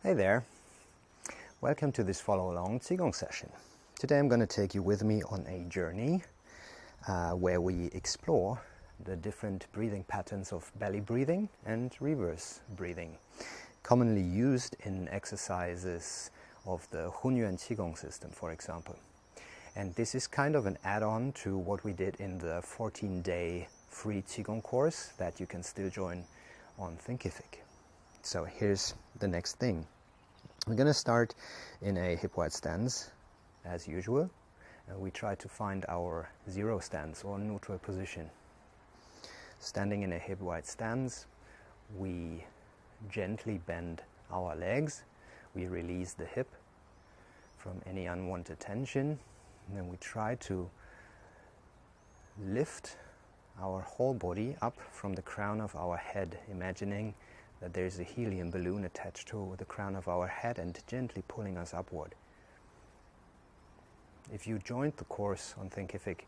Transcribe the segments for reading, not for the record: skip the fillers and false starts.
Hey there, welcome to this follow-along Qi Gong session. Today I'm going to take you with me on a journey where we explore the different breathing patterns of belly breathing and reverse breathing, commonly used in exercises of the Hunyuan Qi Gong system, for example. And this is kind of an add-on to what we did in the 14-day free Qi Gong course that you can still join on Thinkific. So here's the next thing. We're going to start in a hip-wide stance, as usual. We try to find our zero stance or neutral position. Standing in a hip-wide stance, we gently bend our legs. We release the hip from any unwanted tension. And then we try to lift our whole body up from the crown of our head, imagining that there's a helium balloon attached to the crown of our head and gently pulling us upward. If you joined the course on Thinkific,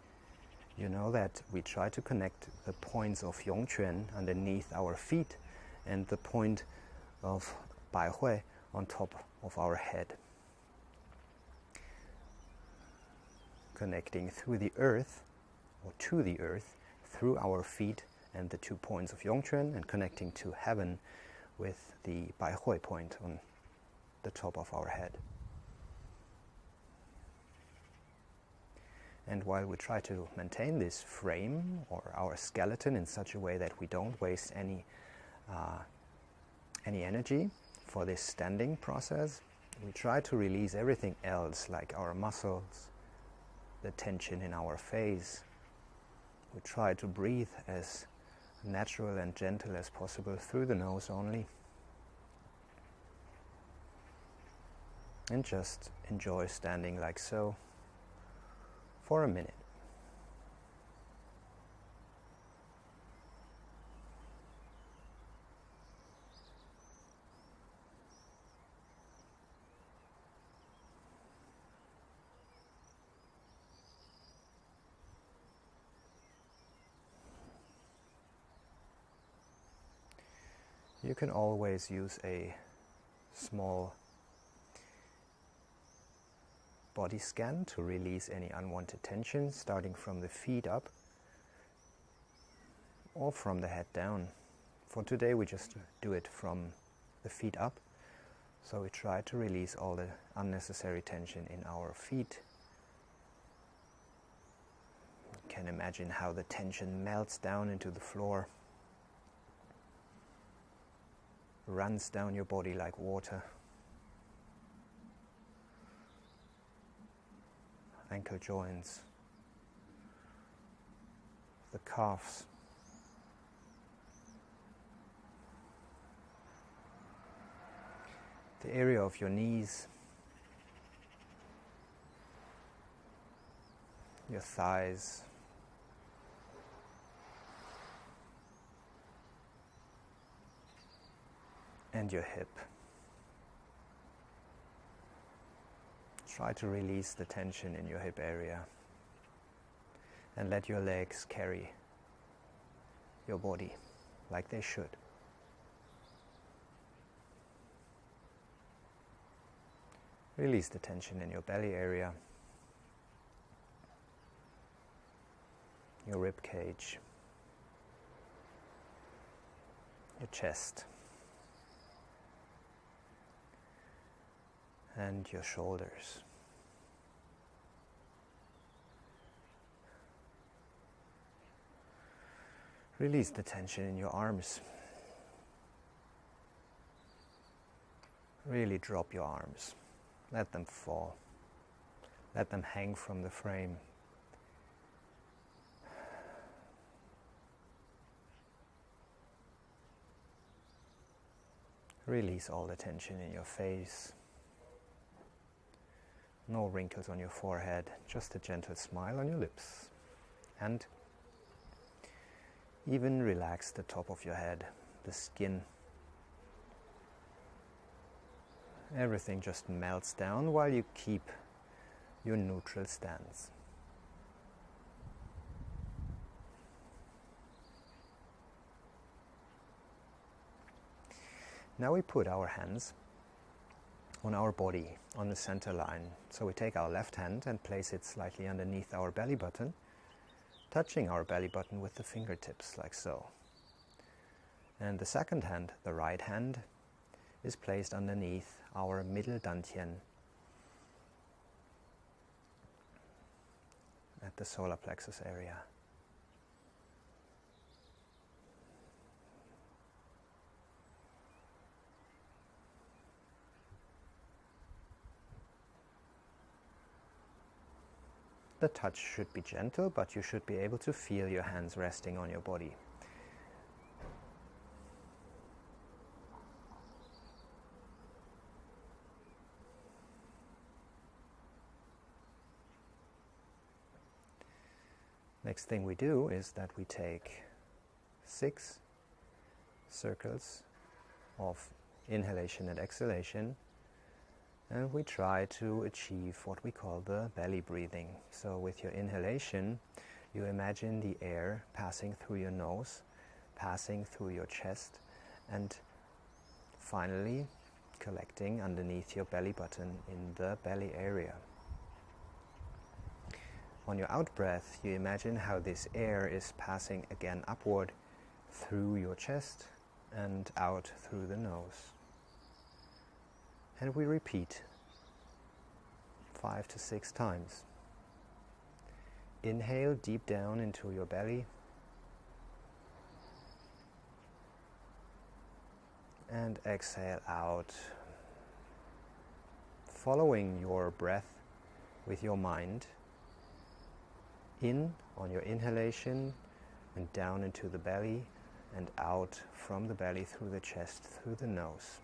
you know that we try to connect the points of Yongquan underneath our feet and the point of Baihui on top of our head. Connecting through the earth, or to the earth, through our feet and the 2 points of Yongquan, and connecting to heaven with the Baihui point on the top of our head. And while we try to maintain this frame or our skeleton in such a way that we don't waste any energy for this standing process, we try to release everything else, like our muscles, the tension in our face. We try to breathe as natural and gentle as possible through the nose only, and just enjoy standing like so for a minute. You can always use a small body scan to release any unwanted tension, starting from the feet up or from the head down. For today we just do it from the feet up, so we try to release all the unnecessary tension in our feet. You can imagine how the tension melts down into the floor, runs down your body like water. Ankle joints, the calves, the area of your knees, your thighs, and your hip. Try to release the tension in your hip area and let your legs carry your body like they should. Release the tension in your belly area, your rib cage, your chest, and your shoulders. Release the tension in your arms. Really drop your arms. Let them fall. Let them hang from the frame. Release all the tension in your face. No wrinkles on your forehead, just a gentle smile on your lips. And even relax the top of your head, the skin. Everything just melts down while you keep your neutral stance. Now we put our hands on our body, on the center line. So we take our left hand and place it slightly underneath our belly button, touching our belly button with the fingertips, like so. And the second hand, the right hand, is placed underneath our middle dantian at the solar plexus area. The touch should be gentle, but you should be able to feel your hands resting on your body. Next thing we do is that we take 6 circles of inhalation and exhalation, and we try to achieve what we call the belly breathing. So with your inhalation, you imagine the air passing through your nose, passing through your chest, and finally collecting underneath your belly button in the belly area. On your out-breath, you imagine how this air is passing again upward through your chest and out through the nose. And we repeat 5 to 6 times. Inhale deep down into your belly. And exhale out, following your breath with your mind. In on your inhalation and down into the belly, and out from the belly through the chest, through the nose.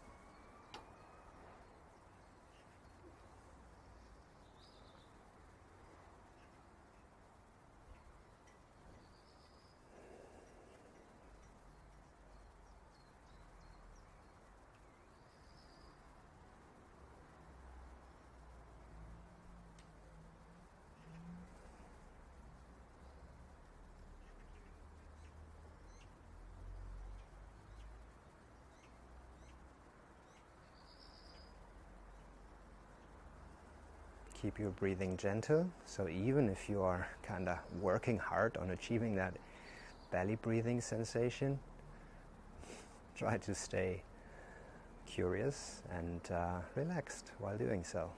Keep your breathing gentle, so even if you are kind of working hard on achieving that belly breathing sensation, try to stay curious and relaxed while doing so.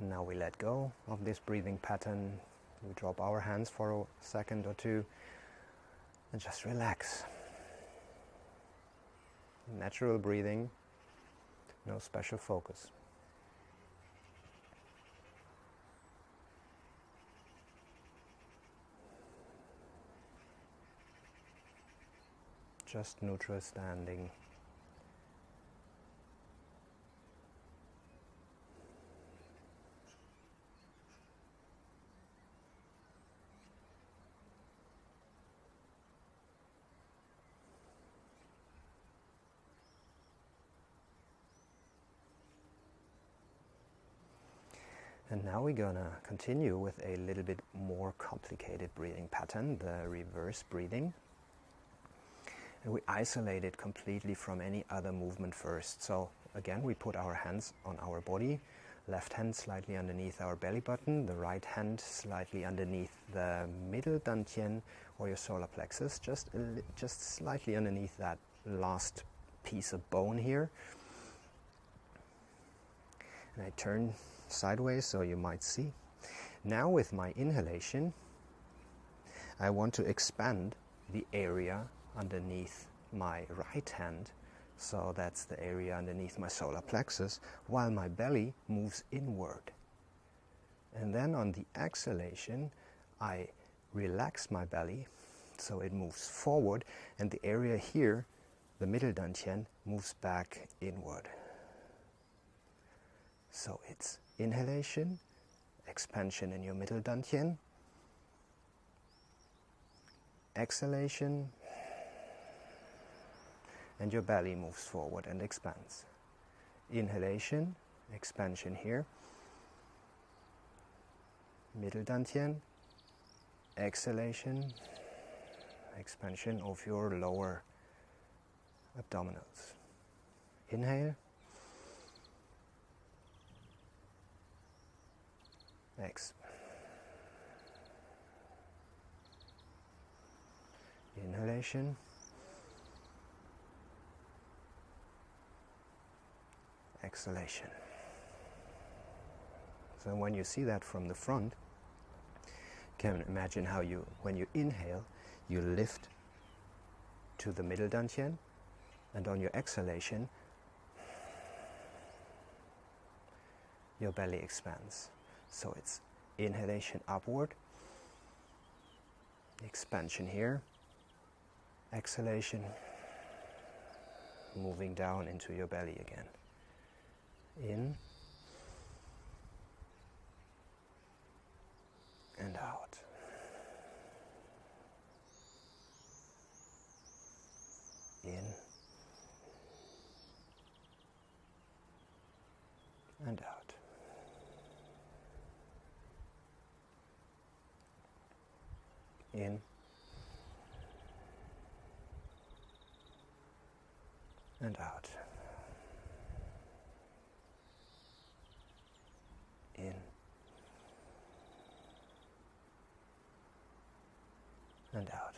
Now we let go of this breathing pattern. We drop our hands for a second or two and just relax. Natural breathing, no special focus. Just neutral standing. And now we're gonna continue with a little bit more complicated breathing pattern, the reverse breathing. And we isolate it completely from any other movement first. So again, we put our hands on our body, left hand slightly underneath our belly button, the right hand slightly underneath the middle dantian or your solar plexus, just slightly underneath that last piece of bone here. And I turn sideways so you might see. Now with my inhalation, I want to expand the area underneath my right hand, so that's the area underneath my solar plexus, while my belly moves inward. And then on the exhalation, I relax my belly so it moves forward, and the area here the middle dantian moves back inward. So it's inhalation, expansion in your middle dantian, exhalation, and your belly moves forward and expands. Inhalation, expansion here, middle dantian, exhalation, expansion of your lower abdominals. Inhale, X. Inhalation, exhalation. So when you see that from the front, you can imagine how you, when you inhale, you lift to the middle dantian, and on your exhalation, your belly expands. So it's inhalation upward, expansion here, exhalation, moving down into your belly again. In and out. In and out. In and out. In and out.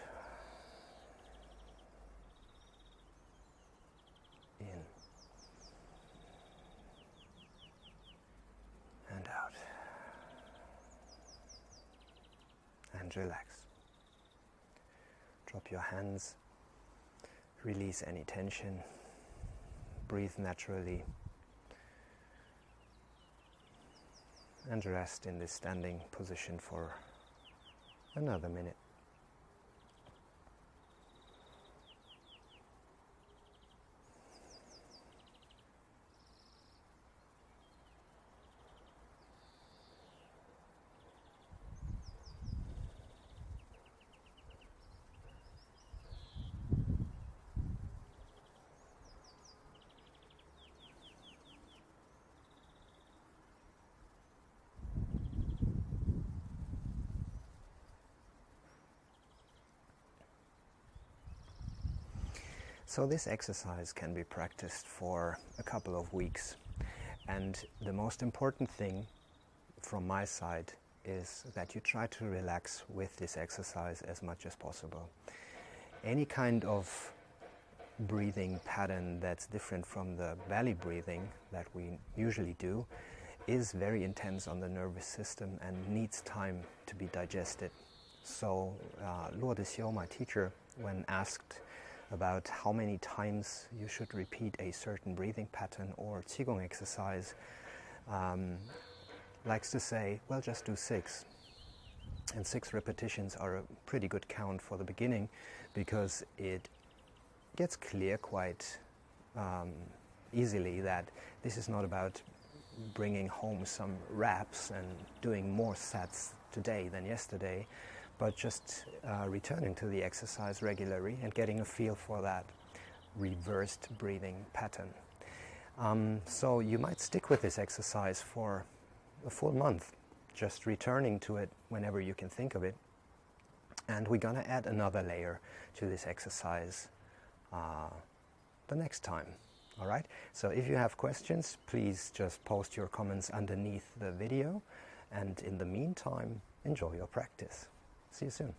In and out. And relax. Drop your hands, release any tension, breathe naturally, and rest in this standing position for another minute. So this exercise can be practiced for a couple of weeks, and the most important thing from my side is that you try to relax with this exercise as much as possible. Any kind of breathing pattern that's different from the belly breathing that we usually do is very intense on the nervous system and needs time to be digested. So Luo de Xiu, my teacher, when asked about how many times you should repeat a certain breathing pattern or Qi Gong exercise, likes to say, well, just do 6. And 6 repetitions are a pretty good count for the beginning, because it gets clear quite easily that this is not about bringing home some reps and doing more sets today than yesterday, but just returning to the exercise regularly and getting a feel for that reversed breathing pattern. So you might stick with this exercise for a full month, just returning to it whenever you can think of it. And we're going to add another layer to this exercise the next time. All right? So if you have questions, please just post your comments underneath the video. And in the meantime, enjoy your practice. See you soon.